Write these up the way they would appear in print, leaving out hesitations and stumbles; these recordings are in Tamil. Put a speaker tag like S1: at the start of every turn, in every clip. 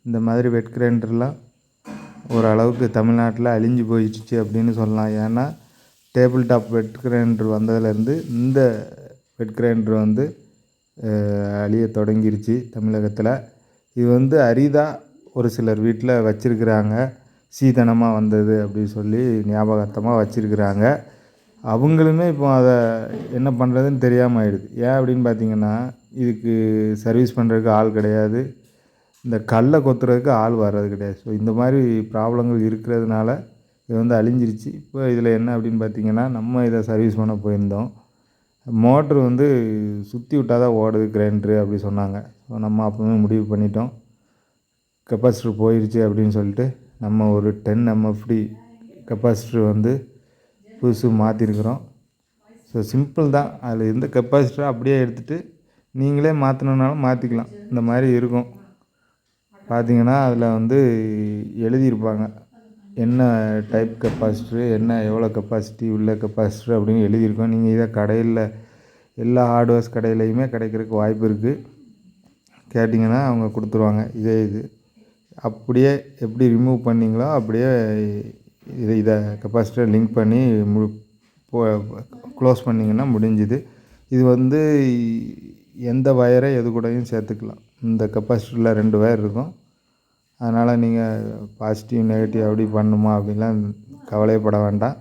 S1: இந்த மாதிரி வெட் கிரைண்டர்லாம் ஓரளவுக்கு தமிழ்நாட்டில் அழிஞ்சு போயிடுச்சு அப்படின்னு சொல்லலாம். ஏன்னா டேபிள் டாப் வெட் கிரைண்டர் வந்ததுலேருந்து இந்த வெட் கிரைண்டர் வந்து அழிய தொடங்கிருச்சு தமிழகத்தில். இது வந்து அரிதாக ஒரு சிலர் வீட்டில் வச்சுருக்குறாங்க. சீதனமாக வந்தது அப்படின்னு சொல்லி ஞாபகார்த்தமாக வச்சுருக்குறாங்க. அவங்களுமே இப்போ அதை என்ன பண்ணுறதுன்னு தெரியாமல் ஆயிடுது. ஏன் அப்படின்னு பார்த்தீங்கன்னா, இதுக்கு சர்வீஸ் பண்ணுறதுக்கு ஆள் கிடையாது, இந்த கல்லை கொத்துறதுக்கு ஆள் வர்றது கிடையாது. ஸோ இந்த மாதிரி ப்ராப்ளங்கள் இருக்கிறதுனால இது வந்து அழிஞ்சிருச்சு. இப்போ இதில் என்ன அப்படின்னு பார்த்தீங்கன்னா, நம்ம இதை சர்வீஸ் பண்ண போயிருந்தோம். மோட்ரு வந்து சுற்றி விட்டால் தான் ஓடுது கிரைண்டரு அப்படி சொன்னாங்க. ஸோ நம்ம அப்போவே முடிவு பண்ணிட்டோம், கெப்பாசிட்டர் போயிடுச்சு அப்படின்னு சொல்லிட்டு நம்ம ஒரு 10 MFD கெப்பாசிட்டர் வந்து புதுசு மாற்றிருக்கிறோம். ஸோ சிம்பிள் தான். அதில் இருந்த கெப்பாசிட்டரை அப்படியே எடுத்துகிட்டு நீங்களே மாற்றணுன்னாலும் மாற்றிக்கலாம். இந்த மாதிரி இருக்கும். பார்த்தீங்கன்னா அதில் வந்து எழுதியிருப்பாங்க என்ன டைப் கெப்பாசிட்டரு, என்ன எவ்வளோ கெப்பாசிட்டி உள்ள கெப்பாசிட்டர் அப்படின்னு எழுதியிருக்கோம். நீங்கள் இதை கடையில் எல்லா ஹார்ட்வேர்ஸ் கடையிலையுமே கிடைக்கிறதுக்கு வாய்ப்பு இருக்குது. கேட்டிங்கன்னா அவங்க கொடுத்துருவாங்க. இது அப்படியே எப்படி ரிமூவ் பண்ணிங்களோ அப்படியே இதை கெப்பாசிட்டர் லிங்க் பண்ணி க்ளோஸ் பண்ணிங்கன்னா முடிஞ்சுது. இது வந்து எந்த வயரை எது கூடயும் சேர்த்துக்கலாம். இந்த கெப்பாசிட்டரில் 2 வயர் இருக்கும். அதனால் நீங்கள் பாசிட்டிவ் நெகட்டிவ் அப்படி பண்ணணுமா அப்படின்லாம் கவலைப்பட வேண்டாம்.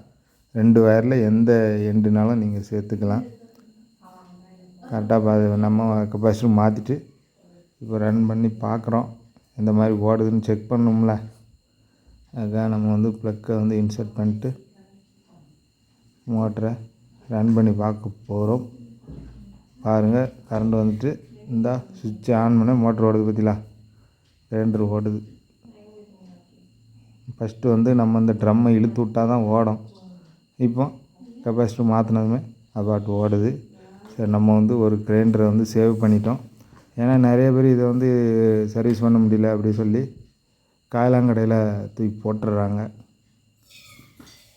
S1: 2 வயரில் எந்த எண்டுனாலும் நீங்கள் சேர்த்துக்கலாம். கரெக்டாக நம்ம கெப்பாசிட்டர் மாற்றிட்டு இப்போ ரன் பண்ணி பார்க்குறோம். எந்த மாதிரி ஓடுதுன்னு செக் பண்ணணும்ல. அதுதான் நம்ம வந்து ப்ளக்கை வந்து இன்சர்ட் பண்ணிட்டு மோட்டரை ரன் பண்ணி பார்க்க போகிறோம். பாருங்கள், கரண்ட் வந்துட்டு இந்த சுவிட்சை ஆன் பண்ண மோட்டர் ஓடுது. பார்த்தீங்களா, கிரைண்டர் ஓடுது. ஃபஸ்ட்டு வந்து நம்ம இந்த ட்ரம்மை இழுத்து விட்டால் தான் ஓடும். இப்போ கெப்பாசிட்டர் மாற்றினதுமே அபாட்டு ஓடுது. சரி, நம்ம வந்து ஒரு கிரைண்டரை வந்து சேவ் பண்ணிட்டோம். ஏன்னா நிறைய பேர் இதை வந்து சர்வீஸ் பண்ண முடியல அப்படி சொல்லி காயலாங்கடையில் தூக்கி போட்டுடுறாங்க.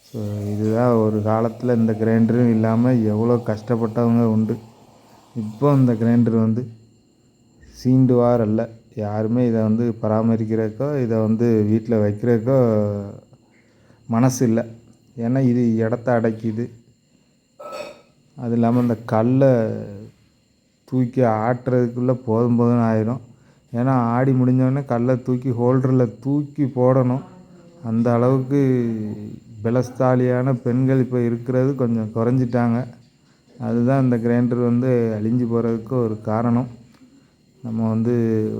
S1: ஸோ இதுதான் ஒரு காலத்தில் இந்த கிரைண்டரும் இல்லாமல் எவ்வளோ கஷ்டப்பட்டவங்க உண்டு. இப்போ இந்த கிரைண்டர் வந்து சீண்டுவார் அல்ல. யாருமே இதை வந்து பராமரிக்கிறதுக்கோ இதை வந்து வீட்டில் வைக்கிறதுக்கோ மனசு இல்லை. ஏன்னா இது இடத்த அடைக்கிது. அது இல்லாமல் இந்த கல்லை தூக்கி ஆட்டுறதுக்குள்ளே போதும் போதும்னு ஆயிரும். ஏன்னா ஆடி முடிஞ்சோடனே கல்லை தூக்கி ஹோல்டரில் தூக்கி போடணும். அந்த அளவுக்கு பலசாலியான பெண்கள் இப்போ இருக்கிறது கொஞ்சம் குறைஞ்சிட்டாங்க. அதுதான் இந்த கிரைண்டர் வந்து அழிஞ்சு போகிறதுக்கு ஒரு காரணம். நம்ம வந்து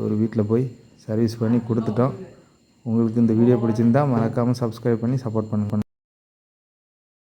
S1: ஒரு வீட்டில் போய் சர்வீஸ் பண்ணி கொடுத்துட்டோம். உங்களுக்கு இந்த வீடியோ பிடிச்சிருந்தால் மறக்காமல் சப்ஸ்கிரைப் பண்ணி சப்போர்ட் பண்ணுங்கள்.